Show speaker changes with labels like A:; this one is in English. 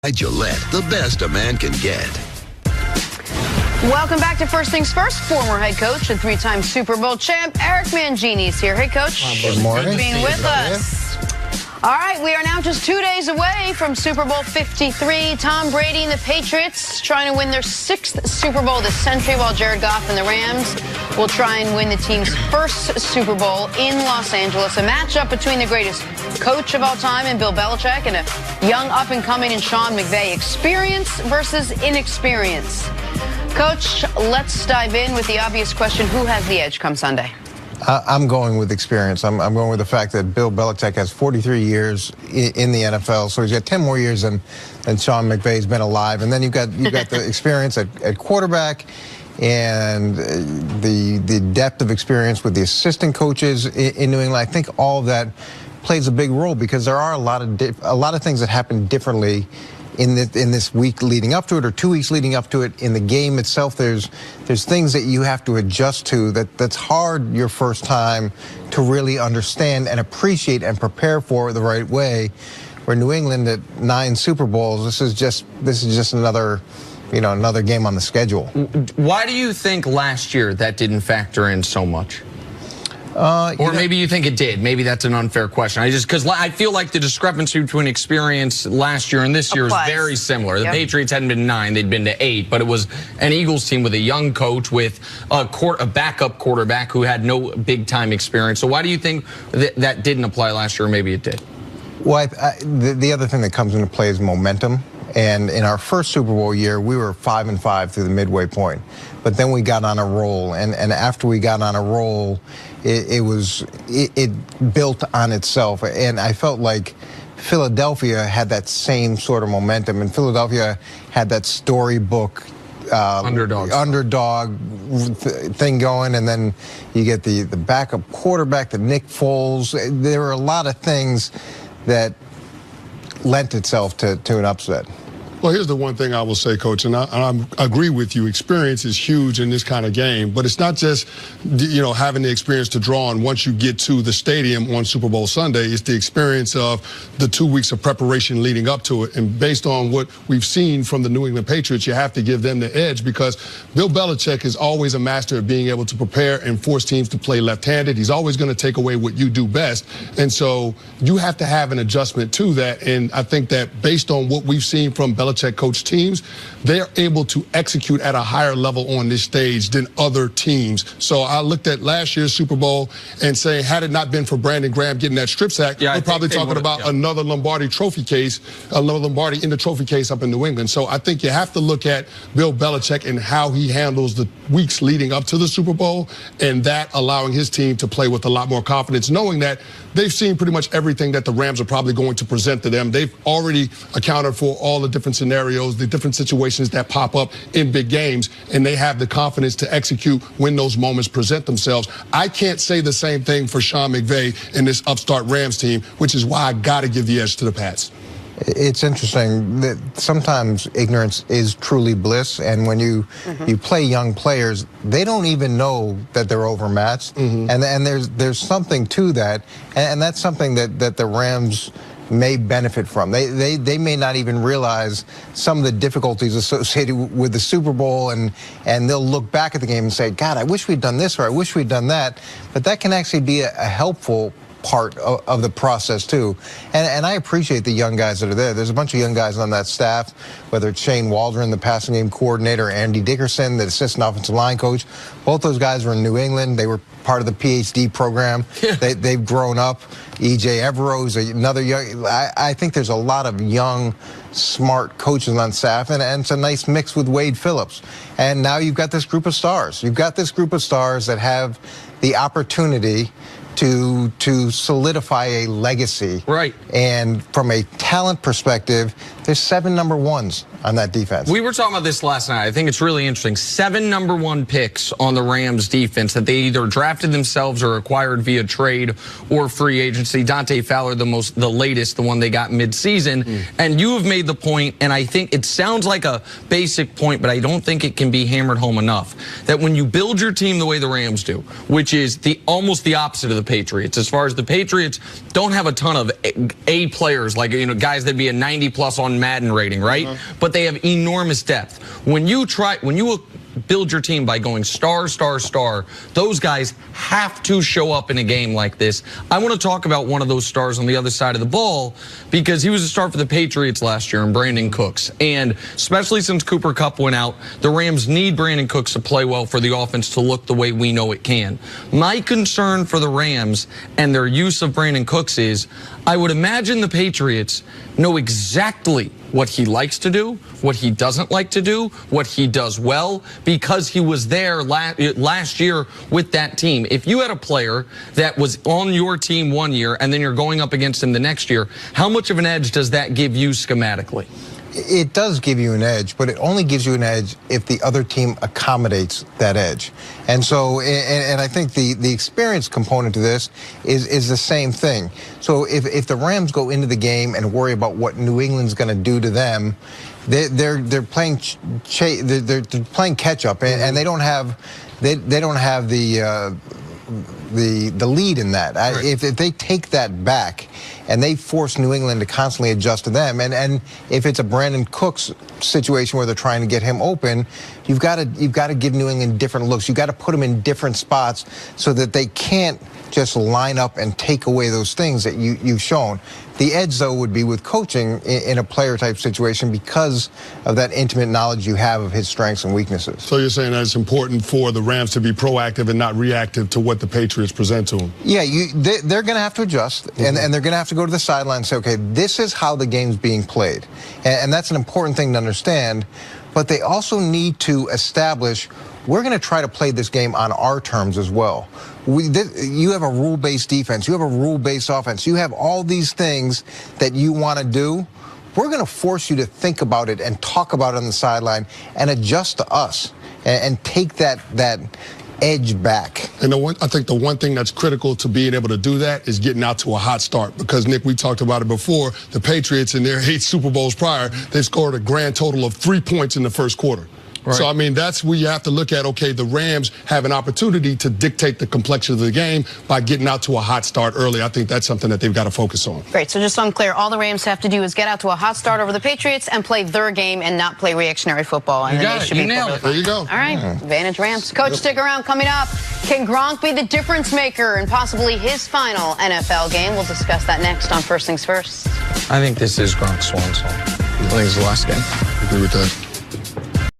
A: Gillette, the best a man can get.
B: Welcome back to First Things First. Former head coach and three-time Super Bowl champ Eric Mangini's here. Hey, Coach.
C: Good morning.
B: Good being with us. All right, we are now just 2 days away from Super Bowl 53. Tom Brady and the Patriots trying to win their 6th Super Bowl this century, while Jared Goff and the Rams will try and win the team's first Super Bowl in Los Angeles. A matchup between the greatest coach of all time in Bill Belichick and a young up-and-coming in Sean McVay. Experience versus inexperience. Coach, let's dive in with the obvious question. Who has the edge come Sunday?
C: I'm going with experience. I'm going with the fact that Bill Belichick has 43 years in the NFL, so he's got 10 more years than Sean McVay's been alive. And then you've got the experience at quarterback and the depth of experience with the assistant coaches in New England. I think all of that plays a big role because there are a lot of things that happen differently in this week leading up to it, or 2 weeks leading up to it. In the game itself, there's things that you have to adjust to that's hard your first time to really understand and appreciate and prepare for the right way. Where New England at 9 Super Bowls, this is just another game on the schedule.
D: Why do you think last year that didn't factor in so much? Or maybe you think it did. Maybe that's an unfair question. Because I feel like the discrepancy between experience last year and this year is very similar. The Patriots hadn't been 9, they'd been to 8, but it was an Eagles team with a young coach with a backup quarterback who had no big-time experience. So why do you think that didn't apply last year, or maybe it did?
C: Well, the other thing that comes into play is momentum. And in our first Super Bowl year, we were 5-5 through the midway point. But then we got on a roll, and after we got on a roll, it built on itself. And I felt like Philadelphia had that same sort of momentum, and Philadelphia had that storybook underdog thing going, and then you get the backup quarterback, the Nick Foles. There were a lot of things that lent itself to an upset.
E: Well, here's the one thing I will say, Coach, and I agree with you. Experience is huge in this kind of game, but it's not just, having the experience to draw on once you get to the stadium on Super Bowl Sunday. It's the experience of the 2 weeks of preparation leading up to it. And based on what we've seen from the New England Patriots, you have to give them the edge, because Bill Belichick is always a master of being able to prepare and force teams to play left-handed. He's always going to take away what you do best. And so you have to have an adjustment to that. And I think that based on what we've seen from Belichick coach teams, they're able to execute at a higher level on this stage than other teams. So I looked at last year's Super Bowl and saying, had it not been for Brandon Graham getting that strip sack, we're probably talking about another Lombardi trophy case, another Lombardi in the trophy case up in New England. So I think you have to look at Bill Belichick and how he handles the weeks leading up to the Super Bowl, and that allowing his team to play with a lot more confidence, knowing that they've seen pretty much everything that the Rams are probably going to present to them. They've already accounted for all the different scenarios, the different situations that pop up in big games, and they have the confidence to execute when those moments present themselves. I can't say the same thing for Sean McVay and this upstart Rams team, which is why I got to give the edge to the Pats.
C: It's interesting that sometimes ignorance is truly bliss, and when you play young players, they don't even know that they're overmatched, and there's something to that, and that's something that the Rams may benefit from. They may not even realize some of the difficulties associated with the Super Bowl, and they'll look back at the game and say, God, I wish we'd done this, or I wish we'd done that. But that can actually be a helpful part of the process too, and I appreciate the young guys that are there. There's a bunch of young guys on that staff, whether it's Shane Waldron, the passing game coordinator, Andy Dickerson, the assistant offensive line coach. Both those guys were in New England. They were part of the PhD program. They've grown up. E.J. Evero's another young. I think there's a lot of young, smart coaches on staff, and it's a nice mix with Wade Phillips. And now you've got this group of stars. You've got this group of stars that have the opportunity to solidify a legacy.
D: Right.
C: And from a talent perspective, there's 7 number 1s on that defense.
D: We were talking about this last night. I think it's really interesting. 7 number 1 picks on the Rams defense that they either drafted themselves or acquired via trade or free agency. Dante Fowler, the latest, the one they got mid-season. And you have made the point, and I think it sounds like a basic point, but I don't think it can be hammered home enough, that when you build your team the way the Rams do, which is almost the opposite of the Patriots. As far as the Patriots don't have a ton of A players, like, guys that'd be a 90+ on Madden rating, right? But they have enormous depth. When you build your team by going star, star, star, those guys have to show up in a game like this. I want to talk about one of those stars on the other side of the ball because he was a star for the Patriots last year, in Brandon Cooks. And especially since Cooper Kupp went out, the Rams need Brandon Cooks to play well for the offense to look the way we know it can. My concern for the Rams and their use of Brandon Cooks is I would imagine the Patriots know exactly what he likes to do, what he doesn't like to do, what he does well, because he was there last year with that team. If you had a player that was on your team one year and then you're going up against him the next year, how much of an edge does that give you schematically?
C: It does give you an edge, but it only gives you an edge if the other team accommodates that edge. And so, and I think the experience component to this is the same thing. So if the Rams go into the game and worry about what New England's going to do to them, they're playing catch up, and they don't have the lead in that. Right. If they take that back and they force New England to constantly adjust to them, and if it's a Brandon Cooks situation where they're trying to get him open, you've got to give New England different looks. You've got to put them in different spots so that they can't just line up and take away those things that you've shown. The edge, though, would be with coaching in a player-type situation because of that intimate knowledge you have of his strengths and weaknesses.
E: So you're saying that it's important for the Rams to be proactive and not reactive to what the Patriots present to them? Yeah,
C: they're going to have to adjust, and they're going to have to go to the sideline and say, okay, this is how the game's being played. And that's an important thing to understand. But they also need to establish, we're going to try to play this game on our terms as well. You have a rule-based defense. You have a rule-based offense. You have all these things that you want to do. We're going to force you to think about it and talk about it on the sideline and adjust to us and take that edge back.
E: And I think the one thing that's critical to being able to do that is getting out to a hot start. Because, Nick, we talked about it before, the Patriots in their 8 Super Bowls prior, they scored a grand total of 3 points in the first quarter. Right. So, I mean, that's where you have to look at, okay, the Rams have an opportunity to dictate the complexion of the game by getting out to a hot start early. I think that's something that they've got to focus on.
B: Great. So just so I'm clear, all the Rams have to do is get out to a hot start over the Patriots and play their game and not play reactionary football. And then they should be nailed it.
E: There you go.
B: All right. Advantage Rams. Coach, stick around. Coming up, can Gronk be the difference maker in possibly his final NFL game? We'll discuss that next on First Things First.
D: I think this is Gronk's swan song. I think it's the last game.
E: I agree with that.